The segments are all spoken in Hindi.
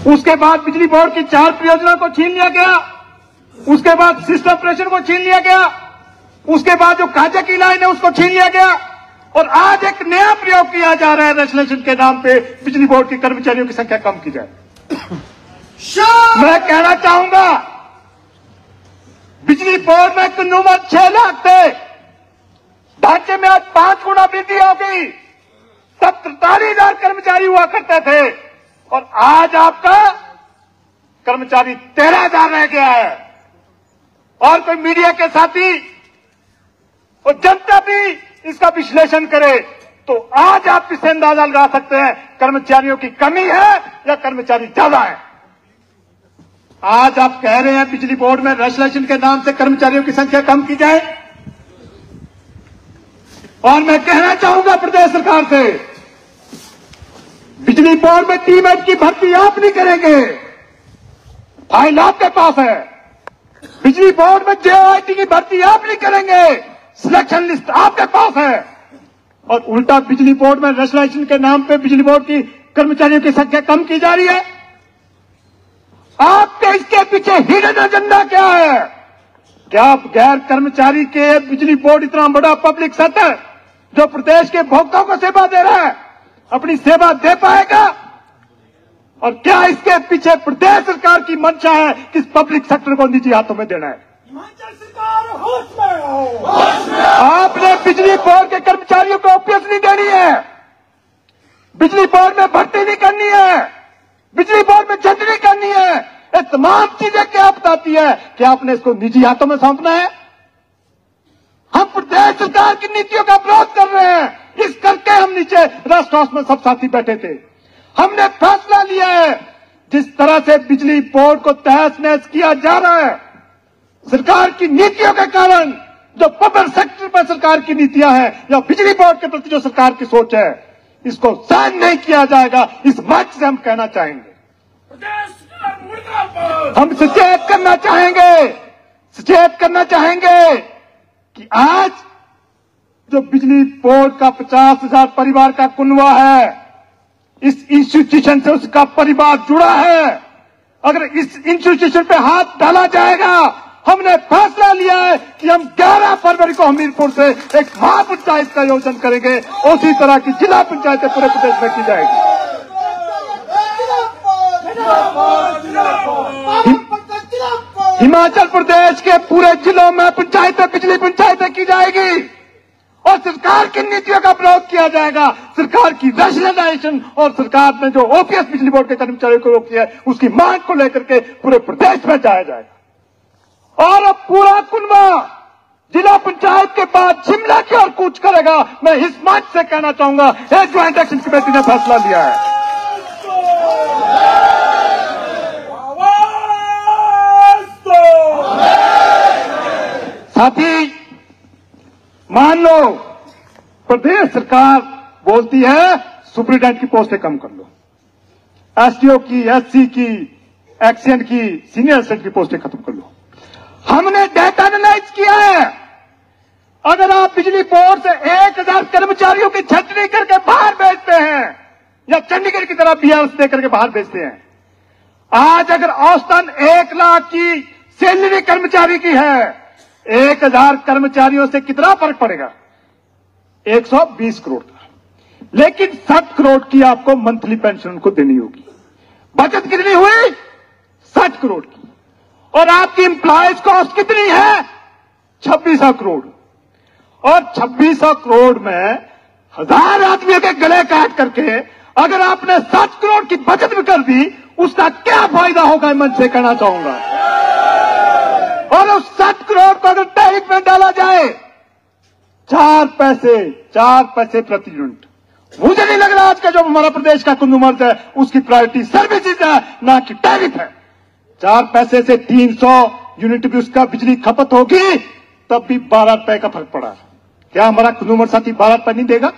उसके बाद बिजली बोर्ड की 4 परियोजनाओं को छीन लिया गया, उसके बाद सिस्टम ऑपरेशन को छीन लिया गया, उसके बाद जो काजा की लाइन है उसको छीन लिया गया, और आज एक नया प्रयोग किया जा रहा है रेजुलेशन के नाम पे बिजली बोर्ड के कर्मचारियों की संख्या कम की जाए। मैं कहना चाहूंगा, बिजली बोर्ड में कुल 6 लाख थे, ढांचे में आज 5 गुना वृद्धि हो गई। तब 43,000 कर्मचारी हुआ करते थे और आज आपका कर्मचारी 13,000 रह गया है। और कोई मीडिया के साथी और जनता भी इसका विश्लेषण करे तो आज आप इससे अंदाजा लगा सकते हैं कर्मचारियों की कमी है या कर्मचारी ज्यादा है। आज आप कह रहे हैं बिजली बोर्ड में रेजुलेशन के नाम से कर्मचारियों की संख्या कम की जाए, और मैं कहना चाहूंगा प्रदेश सरकार से, बिजली बोर्ड में टीमेट की भर्ती आप नहीं करेंगे, फाइल आपके पास है। बिजली बोर्ड में जेओआईटी की भर्ती आप नहीं करेंगे, सिलेक्शन लिस्ट आपके पास है। और उल्टा बिजली बोर्ड में रेजुलेशन के नाम पे बिजली बोर्ड की कर्मचारियों की संख्या कम की जा रही है। आपके इसके पीछे हिडन एजेंडा क्या है? क्या गैर कर्मचारी के बिजली बोर्ड इतना बड़ा पब्लिक सेक्टर जो प्रदेश के उपभोक्ताओं को सेवा दे रहा है, अपनी सेवा दे पाएगा? और क्या इसके पीछे प्रदेश सरकार की मंशा है कि इस पब्लिक सेक्टर को निजी हाथों में देना है? हिमाचल सरकार होश में हो। आपने बिजली बोर्ड के कर्मचारियों को ओपीएस नहीं देनी है, बिजली बोर्ड में भर्ती नहीं करनी है, बिजली बोर्ड में जज नहीं करनी है। ये तमाम चीजें क्या बताती है कि आपने इसको निजी हाथों में सौंपना है? हम प्रदेश सरकार की नीतियों का विरोध कर रहे हैं, इस करके हम नीचे रेस्ट हाउस में सब साथी बैठे थे। हमने फैसला लिया है, जिस तरह से बिजली बोर्ड को तहस नहस किया जा रहा है सरकार की नीतियों के कारण, जो पब्लिक सेक्टर पर सरकार की नीतियां हैं या बिजली बोर्ड के प्रति जो सरकार की सोच है, इसको सहन नहीं किया जाएगा। इस मंच से हम कहना चाहेंगे, हम सचेत करना चाहेंगे कि आज जो बिजली बोर्ड का 50,000 परिवार का कुनवा है, इस इंस्टीट्यूशन से उसका परिवार जुड़ा है। अगर इस इंस्टीट्यूशन पे हाथ डाला जाएगा, हमने फैसला लिया है कि हम 11 फरवरी को हमीरपुर से एक महापंचायत का आयोजन करेंगे। उसी तरह की जिला पंचायतें पूरे प्रदेश में की जाएगी। हिमाचल प्रदेश के पूरे जिलों में पंचायतें, बिजली पंचायतें की जाएगी और सरकार की नीतियों का विरोध किया जाएगा। सरकार की रैशनलाइजेशन और सरकार ने जो ओपीएस बिजली बोर्ड के कर्मचारियों को रोकी है, उसकी मांग को लेकर के पूरे प्रदेश में जाया जाएगा। और अब पूरा कुनबा जिला पंचायत के बाद शिमला की ओर कूच करेगा। मैं इस मंच से कहना चाहूंगा, एक ज्वाइंट एक्शन कमेटी ने फैसला लिया है। साथी, मान लो प्रदेश सरकार बोलती है सुप्रीडेंट की पोस्टें कम कर लो, एसडीओ की, एससी की, एक्सीएन की, सीनियर असिस्टेंट की पोस्टें खत्म कर लो। हमने डेटा एनालाइज किया है, अगर आप बिजली बोर्ड से 1,000 कर्मचारियों की छंटनी करके बाहर भेजते हैं या चंडीगढ़ की तरह बीआरएस दे करके बाहर भेजते हैं, आज अगर औसतन 1 लाख की सैलरी कर्मचारी की है, 1,000 कर्मचारियों से कितना फर्क पड़ेगा? 120 करोड़ का। लेकिन 7 करोड़ की आपको मंथली पेंशन उनको देनी होगी। बचत कितनी हुई? 60 करोड़ की। और आपकी एम्प्लॉयज कॉस्ट कितनी है? 2600 करोड़। और 2600 करोड़ में 1000 आदमियों के गले काट करके अगर आपने 7 करोड़ की बचत भी कर दी, उसका क्या फायदा होगा? मैं से कहना चाहूंगा। और उस 7 करोड़ को अगर टैरिफ में डाला जाए 4 पैसे प्रति यूनिट, मुझे नहीं लग रहा आज का जो हमारा प्रदेश का कंज्यूमर है उसकी प्रायोरिटी सर्विसेज है, ना कि टैरिफ है। 4 पैसे से 300 यूनिट भी उसका बिजली खपत होगी, तब भी 12 रुपए का फर्क पड़ा। क्या हमारा कंज्यूमर साथी 12 रुपए नहीं देगा?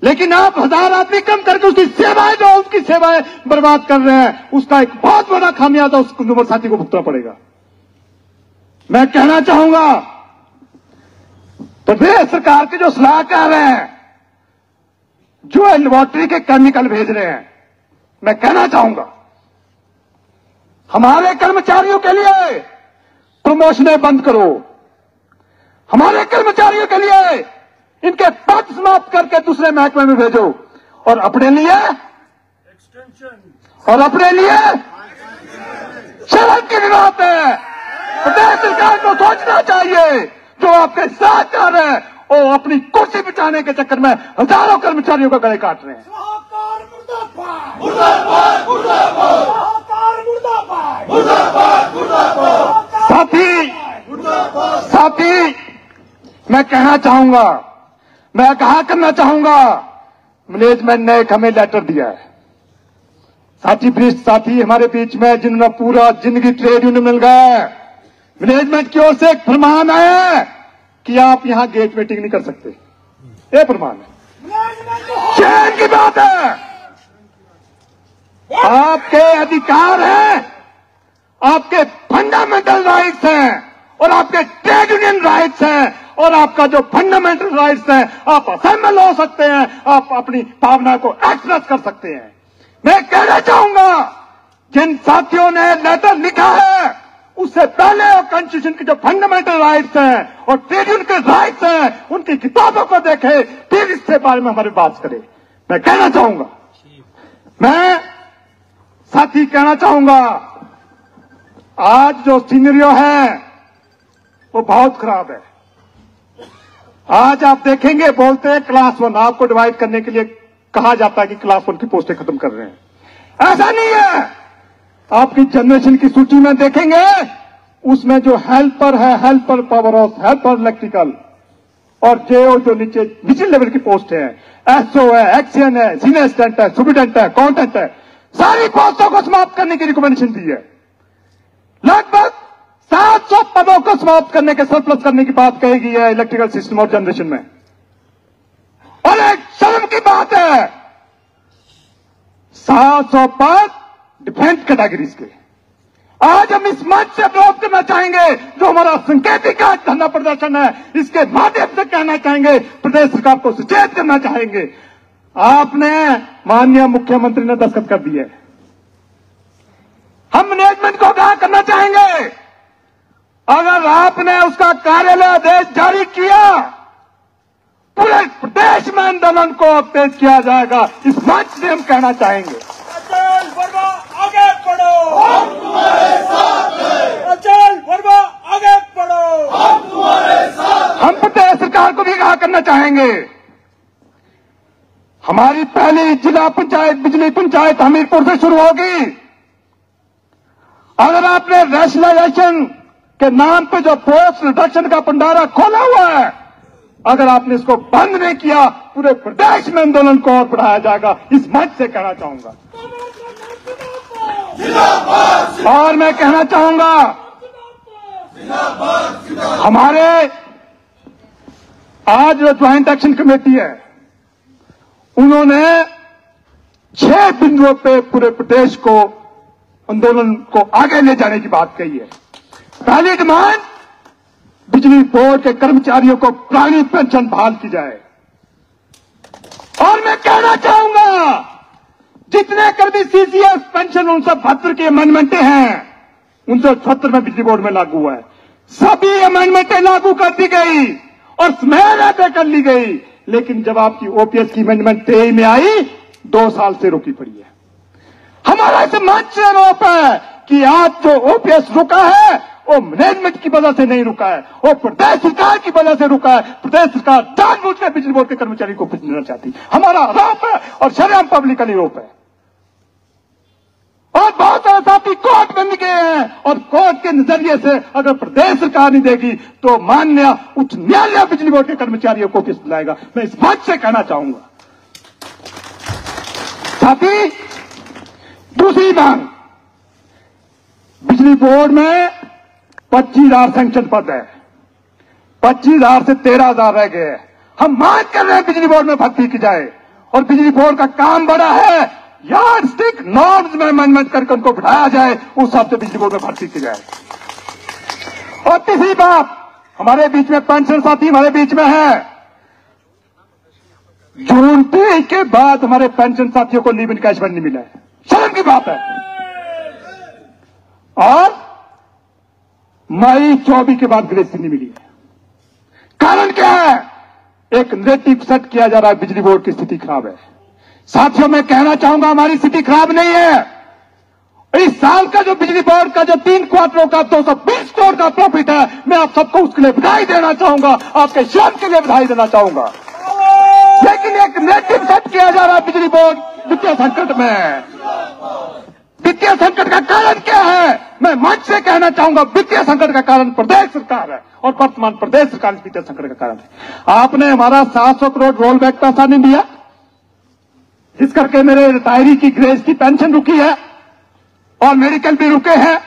लेकिन आप 1000 आदमी कम करके उसकी सेवाएं बर्बाद कर रहे हैं, उसका एक बहुत बड़ा खामियाजा उस कंज्यूमर साथी को भुगतना पड़ेगा। मैं कहना चाहूंगा, प्रदेश सरकार के जो सलाहकार हैं, जो लैबोरेटरी के केमिकल भेज रहे हैं, मैं कहना चाहूंगा हमारे कर्मचारियों के लिए प्रमोशनें बंद करो, हमारे कर्मचारियों के लिए इनके पद समाप्त करके दूसरे महकमे में भेजो, और अपने लिए शर्म की बात है। प्रदेश सरकार को सोचना चाहिए, जो आपके साथ जा रहे हैं वो अपनी कुर्सी बचाने के चक्कर में हजारों कर्मचारियों को गले काट रहे हैं। साथी मैं कहा करना चाहूंगा, मैनेजमेंट ने एक हमें लेटर दिया है। साथी हमारे बीच में जिन्होंने पूरा जिंदगी ट्रेड यूनियन मिल गया, मैनेजमेंट की ओर से एक फरमान आया है कि आप यहां गेट मीटिंग नहीं कर सकते। ये फरमान है, चैन की बात है। आपके अधिकार हैं, आपके फंडामेंटल राइट्स हैं, और आपके ट्रेड यूनियन राइट्स हैं, और आपका जो फंडामेंटल राइट्स है, आप असेंबल हो सकते हैं, आप अपनी भावना को एक्सप्रेस कर सकते हैं। मैं कहना चाहूंगा, जिन साथियों ने लेटर लिखा है उससे पहले और कॉन्स्टिट्यूशन के जो फंडामेंटल राइट्स हैं और ट्रेड यूनियन के राइट्स हैं, उनकी किताबों को देखें, फिर इसके बारे में हमारी बात करें। मैं कहना चाहूंगा, आज जो सीनरियो है वो बहुत खराब है। आज आप देखेंगे, बोलते हैं क्लास 1, आपको डिवाइड करने के लिए कहा जाता है कि क्लास 1 की पोस्टें खत्म कर रहे हैं। ऐसा नहीं है। आपकी जनरेशन की सूची में देखेंगे, उसमें जो हेल्पर है, helper power house, helper electrical, और जेओ जो नीचे लेवल की पोस्ट है, एसओ है, एक्सीएन है, सीनियर असिस्टेंट है, सुपरिटेंडेंट है, अकाउंटेंट है, सारी पोस्टों को समाप्त करने की रिकमेंडेशन दी है। लगभग 700 पदों को समाप्त करने के, सरप्लस करने की बात कही गई है इलेक्ट्रिकल सिस्टम और जनरेशन में। और एक शर्म की बात है, 700 पद डिफेंस कैटेगरीज के। आज हम इस मंच से विरोध करना चाहेंगे, जो हमारा सांकेतिक धरना प्रदर्शन है, इसके माध्यम से कहना चाहेंगे, प्रदेश सरकार को सचेत करना चाहेंगे। आपने, माननीय मुख्यमंत्री ने दस्तखत कर दिए, हम मैनेजमेंट को क्या करना चाहेंगे, अगर आपने उसका कार्यालय आदेश जारी किया, पूरे प्रदेश में आंदोलन को तेज किया जाएगा। इस मंच से हम कहना चाहेंगे, अचल वर्मा आगे बढ़ो, हम तुम्हारे साथ हैं। अचल वर्मा आगे बढ़ो, हम तुम्हारे साथ। हम प्रदेश सरकार को भी कहा करना चाहेंगे, हमारी पहली जिला पंचायत बिजली पंचायत हमीरपुर से शुरू होगी। अगर आपने रैशनलाइजेशन के नाम पे जो पोस्ट रिडक्शन का भंडारा खोला हुआ है, अगर आपने इसको बंद नहीं किया, पूरे प्रदेश में आंदोलन को और बढ़ाया जाएगा। इस मंच से कहना चाहूंगा। और मैं कहना चाहूंगा, हमारे आज जो ज्वाइंट एक्शन कमेटी है, उन्होंने 6 बिंदुओं पे पूरे प्रदेश को आंदोलन को आगे ले जाने की बात कही है। पहली डिमांड, बिजली बोर्ड के कर्मचारियों को पुरानी पेंशन बहाल की जाए। और मैं कहना चाहूंगा, जितने कर्मी सीसीएस पेंशन 1972 की अमेंडमेंटें हैं, 1976 में बिजली बोर्ड में लागू हुआ है, सभी अमेंडमेंटें लागू कर दी गई और समय तय कर ली गई। लेकिन जब आपकी ओपीएस की अमेंडमेंट 23 में आई, 2 साल से रोकी पड़ी है। हमारा इस मंच से आरोप है कि आज जो ओपीएस रुका है, वो मैनेजमेंट की वजह से नहीं रुका है, वो प्रदेश सरकार की वजह से रुका है। प्रदेश सरकार जानबूझकर बिजली बोर्ड के कर्मचारी को भेजना चाहती, हमारा आरोप है और शरेआम पब्लिकली आरोप है। और बहुत सारे साथी कोर्ट में भी गए हैं, और कोर्ट के नजरिए से अगर प्रदेश सरकार नहीं देगी तो माननीय उच्च न्यायालय बिजली बोर्ड के कर्मचारियों को किस दिलाएगा। मैं इस बात से कहना चाहूंगा। साथी, दूसरी बात, बिजली बोर्ड में 25,000 सैंक्शन पद है, 25,000 से 13,000 रह गए हैं। हम मांग कर रहे हैं बिजली बोर्ड में भर्ती की जाए, और बिजली बोर्ड का काम बड़ा है, यार्ड स्टिक नॉर्म्स में अमेंडमेंट करके उनको बढ़ाया जाए, उस हिसाब से बिजली बोर्ड में भर्ती की जाए। और तीसरी बात, हमारे बीच में पेंशन साथी हमारे बीच में है, जून 23 के बाद हमारे पेंशन साथियों को लीव इनकैशमेंट नहीं मिला है। शर्म की बात है। और मई 24 के बाद ग्रेस नहीं मिली है। कारण क्या है? एक नेटिव सेट किया जा रहा है, बिजली बोर्ड की स्थिति खराब है। साथियों, मैं कहना चाहूंगा हमारी स्थिति खराब नहीं है। इस साल का जो बिजली बोर्ड का जो 3 क्वार्टरों का 220 करोड़ का प्रॉफिट है, मैं आप सबको उसके लिए बधाई देना चाहूंगा, आपके श्रम के लिए बधाई देना चाहूंगा। लेकिन एक नेटिव सेट किया जा रहा है बिजली बोर्ड वित्तीय संकट में। वित्तीय संकट का कारण क्या है? मैं मंच से कहना चाहूंगा, वित्तीय संकट का कारण प्रदेश सरकार है और वर्तमान प्रदेश सरकार वित्तीय संकट का कारण है। आपने हमारा 700 करोड़ रोल बैक पैसा नहीं दिया, जिस करके मेरे रिटायरी की ग्रेस की पेंशन रुकी है और मेडिकल भी रुके हैं।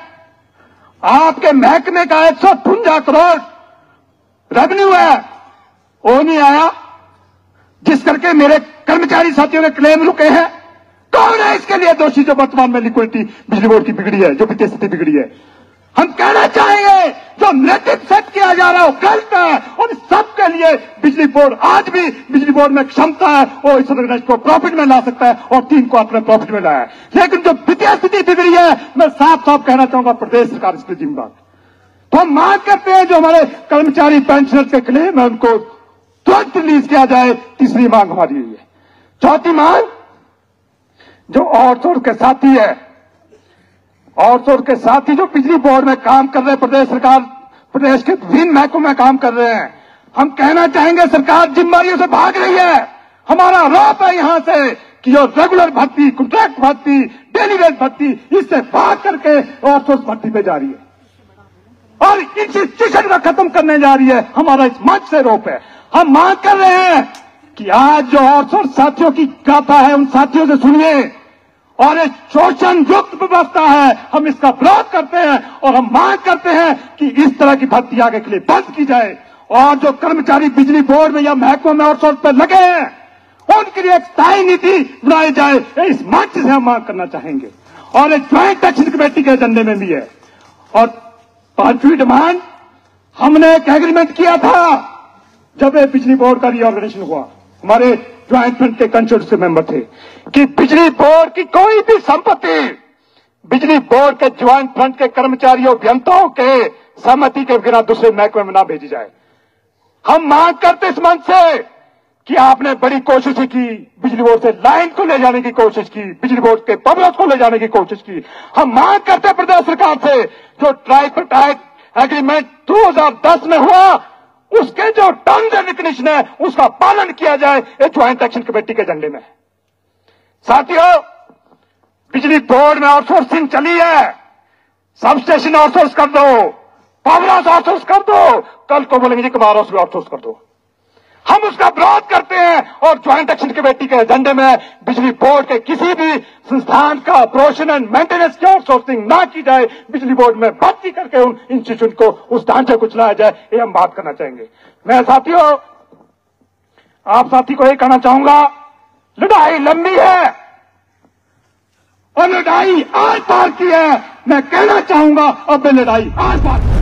आपके महकमे का 158 करोड़ रेवेन्यू है, वो नहीं आया, जिस करके मेरे कर्मचारी साथियों के क्लेम रुके हैं। कौन है इसके लिए दोषी? जो वर्तमान में लिक्विडिटी बिजली बोर्ड की बिगड़ी है, जो वित्तीय स्थिति बिगड़ी है। हम कहना चाहेंगे जो नेटिव सेट किया जा रहा है वो गलत है और सबके लिए बिजली बोर्ड, आज भी बिजली बोर्ड में क्षमता है, वो इस ऑर्गेनाइज को प्रॉफिट में ला सकता है और 3 क्वार्टर में प्रॉफिट में लाया है। लेकिन जो वित्तीय स्थिति बिगड़ी है, मैं साफ साफ कहना चाहूंगा प्रदेश सरकार इसके जिम्मेदार। तो हम मांग करते हैं जो हमारे कर्मचारी पेंशनर्स के क्लेम है उनको तुरंत रिलीज किया जाए। तीसरी मांग हमारी है। चौथी मांग, जो आउटसोर्स के साथी है, आउटसोर्स के साथी जो बिजली बोर्ड में काम कर रहे हैं, प्रदेश सरकार प्रदेश के विभिन्न महकमों में काम कर रहे हैं, हम कहना चाहेंगे सरकार जिम्मेदारियों से भाग रही है। हमारा आरोप है यहां से कि जो रेगुलर भर्ती, कॉन्ट्रैक्ट भर्ती, डेली वेज भर्ती, इससे भाग करके आउटसोर्स भर्ती पे जा रही है और इंस्टीट्यूशन को खत्म करने जा रही है। हमारा इस मंच से आरोप है। हम मांग कर रहे हैं कि आज जो आउटसोर्स साथियों की गाथा है, उन साथियों से सुनिए और एक शोषण युक्त व्यवस्था है, हम इसका विरोध करते हैं और हम मांग करते हैं कि इस तरह की भर्ती आगे के लिए बंद की जाए और जो कर्मचारी बिजली बोर्ड में या महकमों में आउटसोर्स पर लगे हैं उनके लिए एक स्थायी नीति बनाई जाए। इस मंच से हम मांग करना चाहेंगे और एक ज्वाइंट एक्शन कमेटी के एजेंडे में भी है। और 5वीं डिमांड, हमने एक एग्रीमेंट किया था जब ये बिजली बोर्ड का रीऑर्गेनाइजेशन हुआ, हमारे ज्वाइंट फ्रंट के कंसल्टेंट के मेंबर थे कि बिजली बोर्ड की कोई भी संपत्ति बिजली बोर्ड के ज्वाइंट फ्रंट के कर्मचारियों अभियंताओं के सहमति के बिना दूसरे महकमे में न भेजी जाए। हम मांग करते इस मंच से कि आपने बड़ी कोशिश की, बिजली बोर्ड से लाइन को ले जाने की कोशिश की, बिजली बोर्ड के पब्लिक को ले जाने की कोशिश की। हम मांग करते प्रदेश सरकार से जो ट्राइपार्टाइट एग्रीमेंट 2010 में हुआ उसके जो टर्म्स एंड कंडीशन है उसका पालन किया जाए। एक ज्वाइंट एक्शन कमेटी के एजेंडे में। साथियों, बिजली बोर्ड में आउटसोर्सिंग चली है, सब स्टेशन आउटसोर्स कर दो, पावर हाउस आउटसोर्स कर दो, कल को बोलेंगे जी कबार हाउस भी आउटसोर्स कर दो। हम उसका विरोध करते हैं और ज्वाइंट एक्शन कमेटी के एजेंडे में बिजली बोर्ड के किसी भी संस्थान का ऑपरेशन एंड मेंटेनेंस की आउटसोर्सिंग ना की जाए, बिजली बोर्ड में भर्ती करके उन इंस्टीट्यूशन को, उस ढांचे को चलाया जाए, ये हम बात करना चाहेंगे। मैं साथियों, आप साथी को ये कहना चाहूंगा, लड़ाई लंबी है और लड़ाई आर पार की है। मैं कहना चाहूंगा अब लड़ाई आर पार